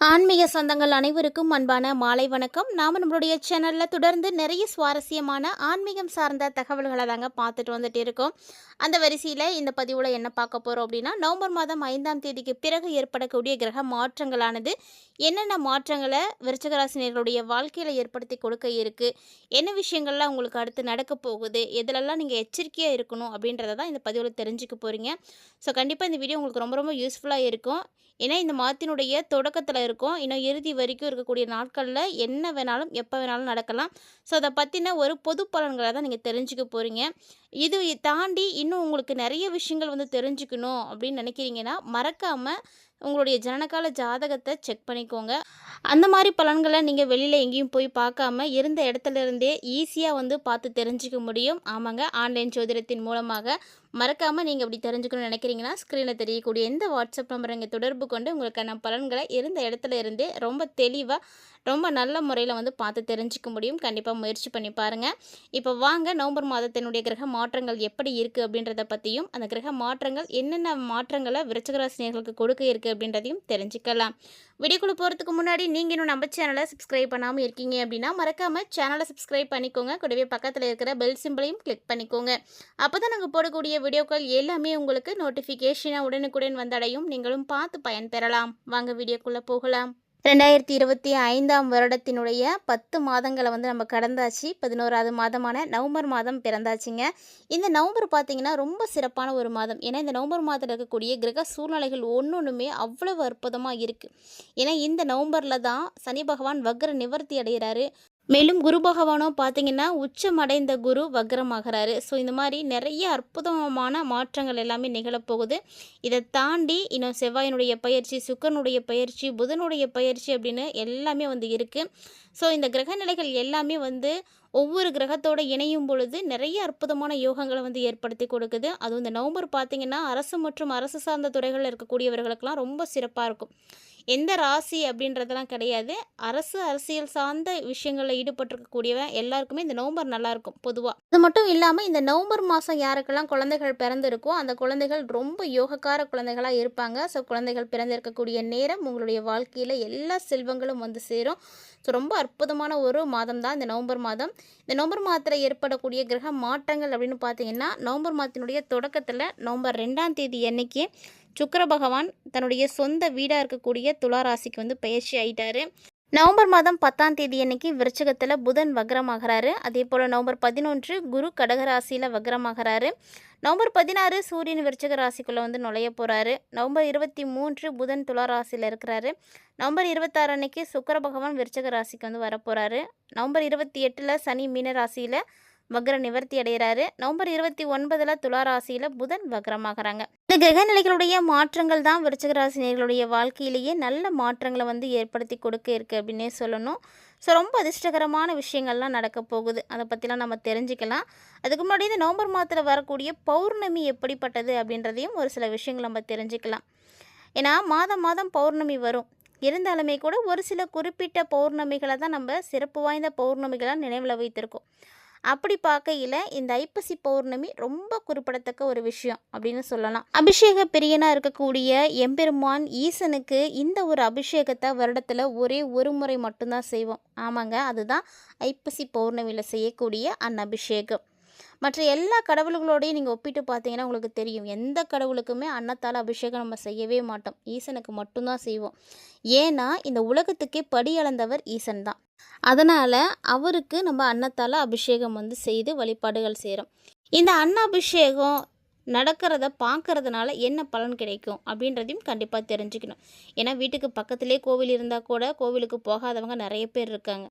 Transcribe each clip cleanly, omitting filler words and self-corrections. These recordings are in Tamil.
ஆன்மீக சொந்தங்கள் அனைவருக்கும் அன்பான மாலை வணக்கம். நாம் நம்மளுடைய சேனலில் தொடர்ந்து நிறைய சுவாரஸ்யமான ஆன்மீகம் சார்ந்த தகவல்களை தாங்க பார்த்துட்டு வந்துட்டு இருக்கோம். அந்த வரிசையில் இந்த பதிவில் என்ன பார்க்க போகிறோம் அப்படின்னா, நவம்பர் மாதம் 5ஆம் தேதிக்கு பிறகு ஏற்படக்கூடிய கிரக மாற்றங்களானது என்னென்ன மாற்றங்களை விருச்சிகராசினியர்களுடைய வாழ்க்கையில் ஏற்படுத்தி கொடுக்க இருக்குது, என்ன விஷயங்கள்லாம் உங்களுக்கு அடுத்து நடக்க போகுது, எதிலெல்லாம் நீங்கள் எச்சரிக்கையாக இருக்கணும் அப்படின்றத தான் இந்த பதிவில் தெரிஞ்சுக்க போகிறீங்க. ஸோ கண்டிப்பாக இந்த வீடியோ உங்களுக்கு ரொம்ப ரொம்ப யூஸ்ஃபுல்லாக இருக்கும். ஏன்னா இந்த மாதத்தினுடைய தொடக்கத்தில் இருக்கும், இன்னும் இறுதி வரைக்கும் இருக்கக்கூடிய நாட்களில் என்ன வேணாலும் எப்போ வேணாலும் நடக்கலாம். ஸோ அதை பற்றின ஒரு பொது பலன்களை தான் நீங்கள் தெரிஞ்சுக்க போகிறீங்க. இது தாண்டி இன்னும் உங்களுக்கு நிறைய விஷயங்கள் வந்து தெரிஞ்சுக்கணும் அப்படின்னு நினைக்கிறீங்கன்னா, மறக்காமல் உங்களுடைய ஜனனகால ஜாதகத்தை செக் பண்ணிக்கோங்க. அந்த மாதிரி பலன்களை நீங்கள் வெளியில் எங்கேயும் போய் பார்க்காம இருந்த இடத்துல இருந்தே ஈஸியாக வந்து பார்த்து தெரிஞ்சுக்க முடியும். ஆமாங்க, ஆன்லைன் ஜோதிடத்தின் மூலமாக. மறக்காமல் நீங்கள் அப்படி தெரிஞ்சுக்கணும்னு நினைக்கிறீங்கன்னா, ஸ்க்ரீனில் தெரியக்கூடிய எந்த வாட்ஸ்அப் நம்பரை இங்கே தொடர்பு கொண்டு உங்களுக்கான பலன்களை இருந்த இடத்துல இருந்தே ரொம்ப தெளிவாக ரொம்ப நல்ல முறையில் வந்து பார்த்து தெரிஞ்சிக்க முடியும். கண்டிப்பாக முயற்சி பண்ணி பாருங்கள். இப்போ வாங்க, நவம்பர் மாதத்தினுடைய கிரக மாற்றங்கள் எப்படி இருக்குது அப்படின்றத பற்றியும், அந்த கிரக மாற்றங்கள் என்னென்ன மாற்றங்களை விருச்சிகராசினியர்களுக்கு கொடுக்க இருக்குது அப்படின்றதையும் தெரிஞ்சுக்கலாம். வீடியோக்குள்ளே போகிறதுக்கு முன்னாடி நீங்கள் இன்னும் நம்ம சேனலை சப்ஸ்கிரைப் பண்ணாமல் இருக்கீங்க அப்படின்னா, மறக்காமல் சேனலை சப்ஸ்கிரைப் பண்ணிக்கோங்க. கூடவே பக்கத்தில் இருக்கிற பெல் சிம்பிளையும் கிளிக் பண்ணிக்கோங்க. அப்போ தான் நாங்கள் போடக்கூடிய வீடியோக்கள் எல்லாமே உங்களுக்கு நோட்டிஃபிகேஷனாக உடனுக்குடன் வந்தடையும். நீங்களும் பார்த்து பயன்பெறலாம். வாங்க வீடியோக்குள்ளே போகலாம். 2025ஆம் வருடத்தினுடைய 10 மாதங்களை வந்து நம்ம கடந்தாச்சு. 11வது மாதமான நவம்பர் மாதம் பிறந்தாச்சுங்க. இந்த நவம்பர் பார்த்திங்கன்னா ரொம்ப சிறப்பான ஒரு மாதம். ஏன்னா இந்த நவம்பர் மாதத்தில் இருக்கக்கூடிய கிரக சூழ்நிலைகள் ஒன்றுமே அவ்வளவு அற்புதமாக இருக்குது. ஏன்னா இந்த நவம்பரில் தான் சனி பகவான் வக்ர நிவர்த்தி அடைகிறாரு. மேலும் குரு பகவானும் பார்த்திங்கன்னா உச்சமடைந்த குரு வக்ரமாகிறாரு. ஸோ இந்த மாதிரி நிறைய அற்புதமான மாற்றங்கள் எல்லாமே நிகழப்போகுது. இதை தாண்டி இன்னும் செவ்வாயினுடைய பயிற்சி, சுக்கிரனுடைய பயிற்சி, புதனுடைய பயிற்சி அப்படின்னு எல்லாமே வந்து இருக்குது. ஸோ இந்த கிரகநிலைகள் எல்லாமே வந்து ஒவ்வொரு கிரகத்தோடு இணையும் பொழுது நிறைய அற்புதமான யோகங்களை வந்து ஏற்படுத்தி கொடுக்குது. அதுவும் இந்த நவம்பர் பார்த்திங்கன்னா அரசு மற்றும் அரசு சார்ந்த துறைகளில் இருக்கக்கூடியவர்களுக்கெல்லாம் ரொம்ப சிறப்பாக இருக்கும். எந்த ராசி அப்படின்றதெல்லாம் கிடையாது. அரசியல் சார்ந்த விஷயங்களில் ஈடுபட்டிருக்கக்கூடியவன் எல்லாருக்குமே இந்த நவம்பர் நல்லாயிருக்கும் பொதுவாக. அது மட்டும் இல்லாமல் இந்த நவம்பர் மாதம் யாருக்கெல்லாம் குழந்தைகள் பிறந்திருக்கோ அந்த குழந்தைகள் ரொம்ப யோகக்கார குழந்தைகளாக இருப்பாங்க. ஸோ குழந்தைகள் பிறந்திருக்கக்கூடிய நேரம் உங்களுடைய வாழ்க்கையில் எல்லா செல்வங்களும் வந்து சேரும். ஸோ ரொம்ப அற்புதமான ஒரு மாதம் தான் இந்த நவம்பர் மாதம். இந்த நவம்பர் மாதத்தில் ஏற்படக்கூடிய கிரக மாற்றங்கள் அப்படின்னு பார்த்தீங்கன்னா, நவம்பர் மாதத்தினுடைய தொடக்கத்தில் நவம்பர் 2ஆம் தேதி அன்னைக்கு சுக்கிர பகவான் தன்னுடைய சொந்த வீடாக இருக்கக்கூடிய துலா ராசிக்கு வந்து பயிற்சி ஆகிட்டாரு. நவம்பர் மாதம் 10ஆம் தேதி அன்னைக்கு விருச்சிகத்தில் புதன் வக்ரமாகிறாரு. அதே போல் நவம்பர் 11 குரு கடகராசியில் வக்ரமாகிறாரு. நவம்பர் 16 சூரியன் விருச்சிக ராசிக்குள்ளே வந்து நுழைய போகிறாரு. நவம்பர் 23 புதன் துலா ராசியில் இருக்கிறாரு. நவம்பர் 26 அன்னைக்கு சுக்கிர பகவான் விருச்சிக ராசிக்கு வந்து வரப்போகிறாரு. நவம்பர் 28 சனி மீன ராசியில் வக்ர நிவர்த்தி அடைகிறாரு. நவம்பர் 29 துலா ராசியில் புதன் வக்ரமாகறாங்க. இந்த கிரகநிலைகளுடைய மாற்றங்கள் தான் விருச்சிகராசினியர்களுடைய வாழ்க்கையிலேயே நல்ல மாற்றங்களை வந்து ஏற்படுத்தி கொடுக்க இருக்குது அப்படின்னே சொல்லணும். ஸோ ரொம்ப அதிர்ஷ்டகரமான விஷயங்கள்லாம் நடக்க போகுது. அதை பற்றிலாம் நம்ம தெரிஞ்சுக்கலாம். அதுக்கு முன்னாடி இந்த நவம்பர் மாதத்தில் வரக்கூடிய பௌர்ணமி எப்படிப்பட்டது அப்படின்றதையும் ஒரு சில விஷயங்கள் நம்ம தெரிஞ்சுக்கலாம். ஏன்னா மாதம் மாதம் பௌர்ணமி வரும். இருந்தாலுமே கூட ஒரு சில குறிப்பிட்ட பௌர்ணமிகளை தான் நம்ம சிறப்பு வாய்ந்த பௌர்ணமிகளாக நினைவில் வைத்திருக்கோம். அப்படி பார்க்கையில் இந்த ஐப்பசி பௌர்ணமி ரொம்ப குறிப்பிடத்தக்க ஒரு விஷயம் அப்படின்னு சொல்லலாம். அபிஷேக பிரியனாக இருக்கக்கூடிய எம்பெருமான் ஈசனுக்கு இந்த ஒரு அபிஷேகத்தை வருடத்தில் ஒரே ஒரு முறை மட்டும்தான் செய்வோம். ஆமாங்க, அதுதான் ஐப்பசி பௌர்ணமியில் செய்யக்கூடிய அன்னபிஷேகம். மற்ற எல்லா கடவுள்களோடையும் நீங்கள் ஒப்பிட்டு பார்த்தீங்கன்னா உங்களுக்கு தெரியும், எந்த கடவுளுக்குமே அன்னத்தால் அபிஷேகம் நம்ம செய்யவே மாட்டோம். ஈசனுக்கு மட்டும்தான் செய்வோம். ஏன்னா இந்த உலகத்துக்கே படி அளந்தவர் ஈசன் தான். அதனால் அவருக்கு நம்ம அன்னத்தால் அபிஷேகம் வந்து செய்து வழிபாடுகள் செய்கிறோம். இந்த அன்னாபிஷேகம் நடக்கிறத பார்க்கறதுனால என்ன பலன் கிடைக்கும் அப்படின்றதையும் கண்டிப்பாக தெரிஞ்சுக்கணும். ஏன்னா வீட்டுக்கு பக்கத்துலேயே கோவில் இருந்தால் கூட கோவிலுக்கு போகாதவங்க நிறைய பேர் இருக்காங்க.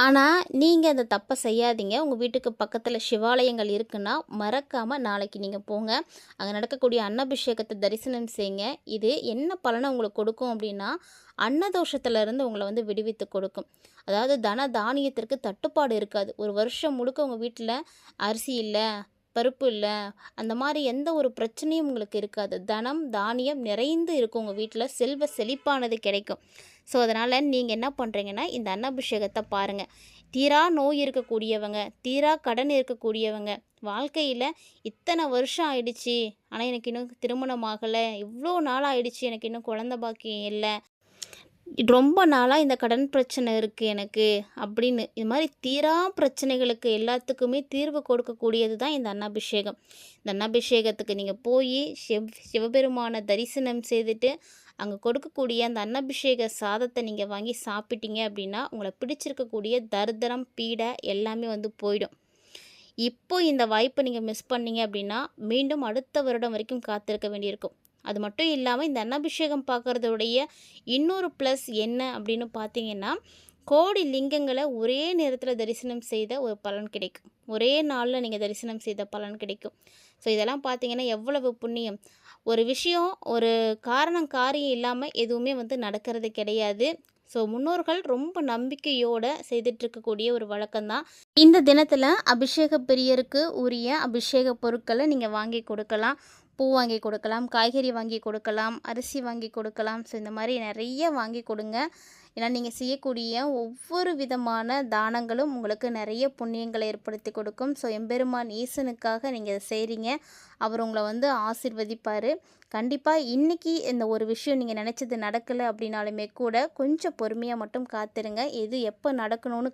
ஆனால் நீங்கள் அந்த தப்பை செய்யாதீங்க. உங்கள் வீட்டுக்கு பக்கத்தில் சிவாலயங்கள் இருக்குன்னா மறக்காமல் நாளைக்கு நீங்கள் போங்க. அங்கே நடக்கக்கூடிய அன்னபிஷேகத்தை தரிசனம் செய்யுங்க. இது என்ன பலனை உங்களுக்கு கொடுக்கும் அப்படின்னா, அன்னதோஷத்திலிருந்து உங்களை வந்து விடுவித்து கொடுக்கும். அதாவது தன தானியத்திற்கு தட்டுப்பாடு இருக்காது. ஒரு வருஷம் முழுக்க உங்கள் வீட்டில் அரிசி இல்லை, பருப்பு இல்லை, அந்த மாதிரி எந்த ஒரு பிரச்சனையும் உங்களுக்கு இருக்காது. தனம் தானியம் நிறைந்து இருக்கும் உங்கள் வீட்டில். செல்வ செழிப்பானது கிடைக்கும். ஸோ அதனால் நீங்கள் என்ன பண்ணுறீங்கன்னா, இந்த அன்னாபிஷேகத்தை பாருங்கள். தீரா நோய் இருக்கக்கூடியவங்க, தீரா கடன் இருக்கக்கூடியவங்க, வாழ்க்கையில் இத்தனை வருஷம் ஆயிடுச்சு ஆனால் எனக்கு இன்னும் திருமணம் ஆகலை, இவ்வளோ நாள் ஆயிடுச்சு எனக்கு இன்னும் குழந்த பாக்கியம் இல்லை, ரொம்ப நாளாக இந்த கடன் பிரச்சனை இருக்குது எனக்கு அப்படின்னு இது மாதிரி தீரா பிரச்சனைகளுக்கு எல்லாத்துக்குமே தீர்வு கொடுக்கக்கூடியது தான் இந்த அன்னாபிஷேகம். இந்த அன்னாபிஷேகத்துக்கு நீங்கள் போய் சிவபெருமான தரிசனம் செய்துட்டு அங்கே கொடுக்கக்கூடிய அந்த அன்னாபிஷேக சாதத்தை நீங்கள் வாங்கி சாப்பிட்டீங்க அப்படின்னா உங்களை பிடிச்சிருக்கக்கூடிய தரித்திரம் பீடை எல்லாமே வந்து போயிடும். இப்போ இந்த வாய்ப்பை நீங்கள் மிஸ் பண்ணீங்க அப்படின்னா மீண்டும் அடுத்த வருடம் வரைக்கும் காத்திருக்க வேண்டியிருக்கும். அது மட்டும் இல்லாமல் இந்த அன்னாபிஷேகம் பார்க்குறதுடைய இன்னொரு ப்ளஸ் என்ன அப்படின்னு பார்த்தீங்கன்னா, கோடி லிங்கங்களை ஒரே நேரத்தில் தரிசனம் செய்த ஒரு பலன் கிடைக்கும். ஒரே நாளில் நீங்கள் தரிசனம் செய்த பலன் கிடைக்கும். ஸோ இதெல்லாம் பார்த்தீங்கன்னா எவ்வளவு புண்ணியம். ஒரு விஷயம் ஒரு காரியம் இல்லாமல் எதுவுமே வந்து நடக்கிறது கிடையாது. ஸோ முன்னோர்கள் ரொம்ப நம்பிக்கையோடு செய்துட்ருக்கக்கூடிய ஒரு வழக்கம்தான். இந்த தினத்தில் அபிஷேக பிரியருக்கு உரிய அபிஷேக பொருட்களை நீங்கள் வாங்கி கொடுக்கலாம். பூ வாங்கி கொடுக்கலாம், காய்கறி வாங்கி கொடுக்கலாம், அரிசி வாங்கி கொடுக்கலாம். ஸோ இந்த மாதிரி நிறைய வாங்கி கொடுங்க. ஏன்னா நீங்கள் செய்யக்கூடிய ஒவ்வொரு விதமான தானங்களும் உங்களுக்கு நிறைய புண்ணியங்களை ஏற்படுத்தி கொடுக்கும். ஸோ எம்பெருமான் ஈசனுக்காக நீங்கள் இதை செய்கிறீங்க. அவர் உங்களை வந்து ஆசீர்வதிப்பார். கண்டிப்பாக இன்றைக்கி இந்த ஒரு விஷயம் நீங்கள் நினச்சது நடக்கலை அப்படின்னாலுமே கூட கொஞ்சம் பொறுமையாக மட்டும் காத்திருங்க. எது எப்போ நடக்கணும்னு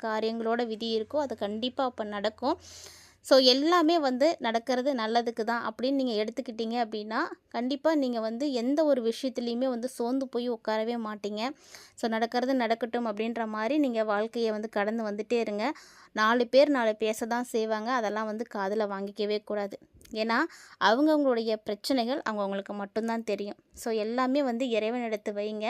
காரியங்களோட விதி இருக்கோ அது கண்டிப்பாக அப்போ நடக்கும். ஸோ எல்லாமே வந்து நடக்கிறது நல்லதுக்கு தான் அப்படின்னு நீங்கள் எடுத்துக்கிட்டீங்க அப்படின்னா கண்டிப்பாக நீங்கள் வந்து எந்த ஒரு விஷயத்துலையுமே வந்து சோர்ந்து போய் உட்காரவே மாட்டீங்க. ஸோ நடக்கிறது நடக்கட்டும் அப்படின்ற மாதிரி நீங்கள் வாழ்க்கையை வந்து கடந்து வந்துட்டே இருங்க. 4 பேர் 4 பேச தான் செய்வாங்க. அதெல்லாம் வந்து காதில் வாங்கிக்கவே கூடாது. ஏன்னா அவங்கவுங்களுடைய பிரச்சனைகள் அவங்கவுங்களுக்கு மட்டும்தான் தெரியும். ஸோ எல்லாமே வந்து இறைவனிடத்து வைங்க.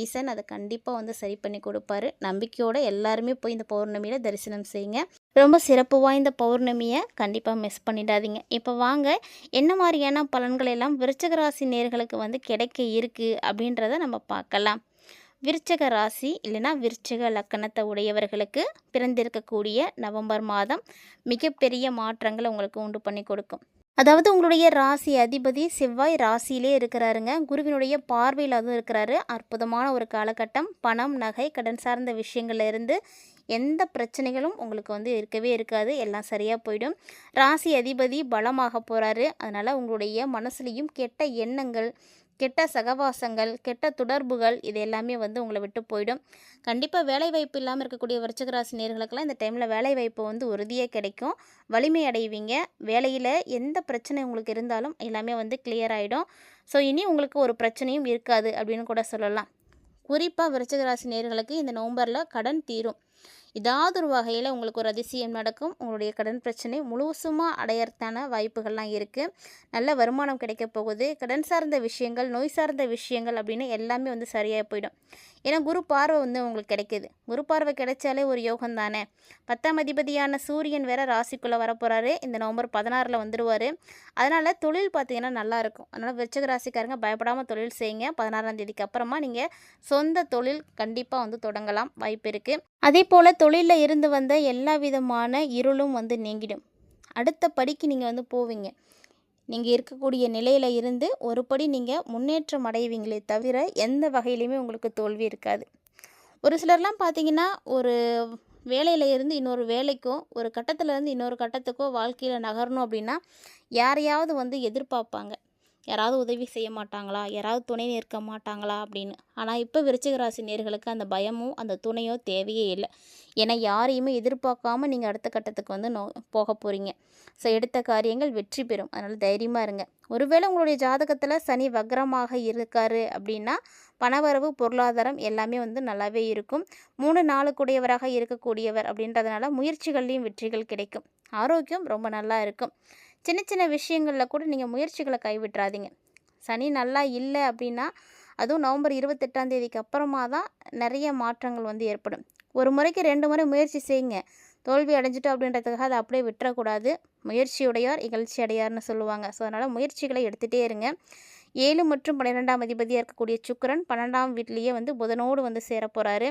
ஈசன் அதை கண்டிப்பாக வந்து சரி பண்ணி கொடுப்பாரு. நம்பிக்கையோடு எல்லாருமே போய் இந்த பௌர்ணமியில் தரிசனம் செய்யுங்க. ரொம்ப சிறப்பு வாய்ந்த பௌர்ணமியை கண்டிப்பாக மிஸ் பண்ணிடாதீங்க. இப்போ வாங்க என்ன மாதிரியான பலன்கள் எல்லாம் விருச்சிக ராசி நேயர்களுக்கு வந்து கிடைக்க இருக்குது அப்படின்றத நம்ம பார்க்கலாம். விருச்சிக ராசி இல்லைன்னா விருச்சிக லக்கணத்தை உடையவர்களுக்கு பிறந்திருக்கக்கூடிய நவம்பர் மாதம் மிகப்பெரிய மாற்றங்களை உங்களுக்கு உண்டு பண்ணி கொடுக்கும். அதாவது உங்களுடைய ராசி அதிபதி செவ்வாய் ராசியிலே இருக்கிறாருங்க. குருவினுடைய பார்வையில் அதுவும் இருக்கிறாரு. அற்புதமான ஒரு காலகட்டம். பணம், நகை, கடன் சார்ந்த விஷயங்கள்ல இருந்து எந்த பிரச்சனைகளும் உங்களுக்கு வந்து இருக்கவே இருக்காது. எல்லாம் சரியாக போயிடும். ராசி அதிபதி பலமாக போகிறாரு. அதனால் உங்களுடைய மனசுலேயும் கெட்ட எண்ணங்கள், கெட்ட சகவாசங்கள், கெட்ட தொடர்புகள் இது எல்லாமே வந்து உங்களை விட்டு போயிடும். கண்டிப்பாக வேலைவாய்ப்பு இல்லாமல் இருக்கக்கூடிய விருச்சிக ராசி நேயர்களுக்கெல்லாம் இந்த டைமில் வேலைவாய்ப்பு வந்து உறுதியாக கிடைக்கும். வலிமை அடைவீங்க. வேலையில் எந்த பிரச்சனை உங்களுக்கு இருந்தாலும் எல்லாமே வந்து கிளியர் ஆகிடும். ஸோ இனி உங்களுக்கு ஒரு பிரச்சனையும் இருக்காது அப்படின்னு கூட சொல்லலாம். குறிப்பாக விருச்சிக ராசி நேயர்களுக்கு இந்த நவம்பரில் கடன் தீரும். ஏதாவது ஒரு வகையில் உங்களுக்கு ஒரு அதிசயம் நடக்கும். உங்களுடைய கடன் பிரச்சனை முழுசுமாக அடையறதான வாய்ப்புகள்லாம் இருக்குது. நல்ல வருமானம் கிடைக்க போகுது. கடன் சார்ந்த விஷயங்கள், நோய் சார்ந்த விஷயங்கள் அப்படின்னு எல்லாமே வந்து சரியாக போயிடும். ஏன்னா குரு பார்வை வந்து உங்களுக்கு கிடைக்கிது. குரு பார்வை கிடைச்சாலே ஒரு யோகம் தானே. 10ஆம் அதிபதியான சூரியன் வேற ராசிக்குள்ளே வரப்போகிறாரு. இந்த நவம்பர் 16 வந்துடுவார். அதனால் தொழில் பார்த்திங்கன்னா நல்லாயிருக்கும். அதனால் விருச்சிக ராசிக்காரங்க பயப்படாமல் தொழில் செய்யுங்க. 16ஆம் தேதிக்கு அப்புறமா நீங்கள் சொந்த தொழில் கண்டிப்பாக வந்து தொடங்கலாம், வாய்ப்பு இருக்குது. அதே போல் தொழிலில் இருந்து வந்த எல்லா விதமான இருளும் வந்து நீங்கிடும். அடுத்த படிக்கு நீங்கள் வந்து போவீங்க. நீங்கள் இருக்கக்கூடிய நிலையில் இருந்து ஒரு படி நீங்கள் முன்னேற்றம் அடைவீங்களே தவிர எந்த வகையிலையுமே உங்களுக்கு தோல்வி இருக்காது. ஒரு சிலர்லாம் பார்த்தீங்கன்னா ஒரு வேலையில் இருந்து இன்னொரு வேலைக்கோ, ஒரு கட்டத்திலேருந்து இன்னொரு கட்டத்துக்கோ வாழ்க்கையில் நகரணும் அப்படின்னா யாரையாவது வந்து எதிர்பார்ப்பாங்க. யாராவது உதவி செய்ய மாட்டாங்களா, யாராவது துணை நிற்க மாட்டாங்களா அப்படின்னு. ஆனால் இப்போ விருச்சிக ராசி நேயர்களுக்கு அந்த பயமும் அந்த துணையோ தேவையே இல்லை. ஏன்னா யாரையுமே எதிர்பார்க்காம நீங்கள் அடுத்த கட்டத்துக்கு வந்து போக போகிறீங்க. ஸோ எடுத்த காரியங்கள் வெற்றி பெறும். அதனால் தைரியமாக இருங்க. ஒருவேளை உங்களுடைய ஜாதகத்தில் சனி வக்ரமாக இருக்காரு அப்படின்னா பணவரவு, பொருளாதாரம் எல்லாமே வந்து நல்லாவே இருக்கும். 3 நாளுக்குடையவராக இருக்கக்கூடியவர் அப்படின்றதுனால முயற்சிகள்லேயும் வெற்றிகள் கிடைக்கும். ஆரோக்கியம் ரொம்ப நல்லா இருக்கும். சின்ன சின்ன விஷயங்களில் கூட நீங்கள் முயற்சிகளை கைவிட்றாதீங்க. சனி நல்லா இல்லை அப்படின்னா அதுவும் நவம்பர் 28ஆம் தேதிக்கு அப்புறமா தான் நிறைய மாற்றங்கள் வந்து ஏற்படும். ஒரு முறைக்கு 2 முறை முயற்சி செய்யுங்க. தோல்வி அடைஞ்சிட்டோம் அப்படின்றதுக்காக அதை அப்படியே விட்டுறக்கூடாது. முயற்சியுடையார் இகழ்ச்சி அடையார்னு சொல்லுவாங்க. ஸோ அதனால் முயற்சிகளை எடுத்துகிட்டே இருங்க. 7 மற்றும் 12ஆம் அதிபதியாக இருக்கக்கூடிய சுக்கிரன் 12ஆம் வீட்லேயே வந்து புதனோடு வந்து சேர போகிறாரு.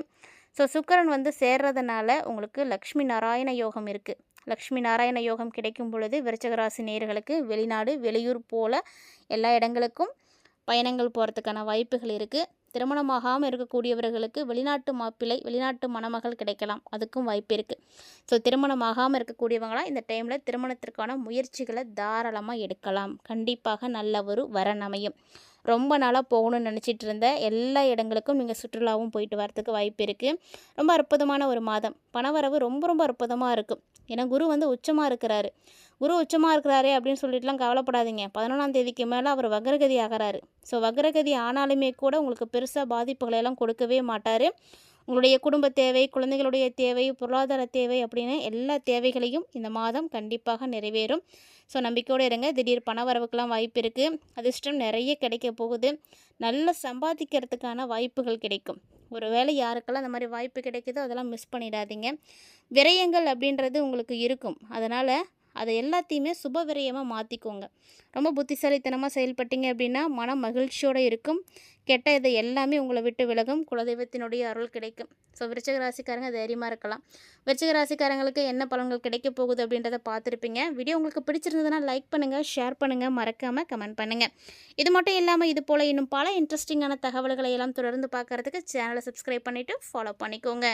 ஸோ சுக்கிரன் வந்து சேர்றதுனால உங்களுக்கு லக்ஷ்மி நாராயண யோகம் இருக்குது. லக்ஷ்மி நாராயண யோகம் கிடைக்கும் பொழுது விருச்சிக ராசி நேயர்களுக்கு வெளிநாடு, வெளியூர் போல் எல்லா இடங்களுக்கும் பயணங்கள் போகிறதுக்கான வாய்ப்புகள் இருக்குது. திருமணமாகாமல் இருக்கக்கூடியவர்களுக்கு வெளிநாட்டு மாப்பிள்ளை, வெளிநாட்டு மணமகள் கிடைக்கலாம். அதுக்கும் வாய்ப்பு இருக்குது. ஸோ திருமணமாகாமல் இருக்கக்கூடியவங்களாம் இந்த டைமில் திருமணத்திற்கான முயற்சிகளை தாராளமாக எடுக்கலாம். கண்டிப்பாக நல்ல ஒரு வரன் அமையும். ரொம்ப நாளாக போகணும்னு நினச்சிட்டு இருந்த எல்லா இடங்களுக்கும் நீங்கள் சுற்றுலாவும் போயிட்டு வரத்துக்கு வாய்ப்பு இருக்குது. ரொம்ப அற்புதமான ஒரு மாதம். பணவரவு ரொம்ப ரொம்ப அற்புதமாக இருக்கும். ஏன்னா குரு வந்து உச்சமாக இருக்கிறாரு. குரு உச்சமாக இருக்கிறாரே அப்படின்னு சொல்லிட்டுலாம் கவலைப்படாதீங்க. 11ஆம் தேதிக்கு மேலே அவர் வக்ரகதி ஆகிறாரு. ஸோ வக்ரகதி ஆனாலுமே கூட உங்களுக்கு பெருசாக பாதிப்புகளை எல்லாம் கொடுக்கவே மாட்டார். உங்களுடைய குடும்ப தேவை, குழந்தைகளுடைய தேவை, பொருளாதார தேவை அப்படின்னு எல்லா தேவைகளையும் இந்த மாதம் கண்டிப்பாக நிறைவேறும். ஸோ நம்பிக்கையோடு இருங்க. திடீர் பண வரவுக்கெல்லாம் வாய்ப்பு இருக்குது. அதிர்ஷ்டம் நிறைய கிடைக்க போகுது. நல்லா சம்பாதிக்கிறதுக்கான வாய்ப்புகள் கிடைக்கும். ஒரு வேளை யாருக்கெல்லாம் அந்த மாதிரி வாய்ப்பு கிடைக்குதோ அதெல்லாம் மிஸ் பண்ணிடாதீங்க. விரயங்கள் அப்படின்றது உங்களுக்கு இருக்கும். அதனால் அதை எல்லாத்தையுமே சுப விரயமாக மாற்றிக்கோங்க. ரொம்ப புத்திசாலித்தனமாக செயல்பட்டீங்க அப்படின்னா மன மகிழ்ச்சியோடு இருக்கும். கெட்ட இதை எல்லாமே உங்களை விட்டு விலகும். குலதெய்வத்தினுடைய அருள் கிடைக்கும். ஸோ விருச்சிக ராசிக்காரங்க தைரியமாக இருக்கலாம். விருச்சிக ராசிக்காரங்களுக்கு என்ன பலன்கள் கிடைக்க போகுது அப்படின்றத பார்த்துருப்பீங்க. வீடியோ உங்களுக்கு பிடிச்சிருந்ததுன்னா லைக் பண்ணுங்கள், ஷேர் பண்ணுங்கள், மறக்காமல் கமெண்ட் பண்ணுங்கள். இது மட்டும் இல்லாமல் இது போல் இன்னும் பல இன்ட்ரெஸ்டிங்கான தகவல்களை எல்லாம் தொடர்ந்து பார்க்குறதுக்கு சேனலை சப்ஸ்கிரைப் பண்ணிவிட்டு ஃபாலோ பண்ணிக்கோங்க.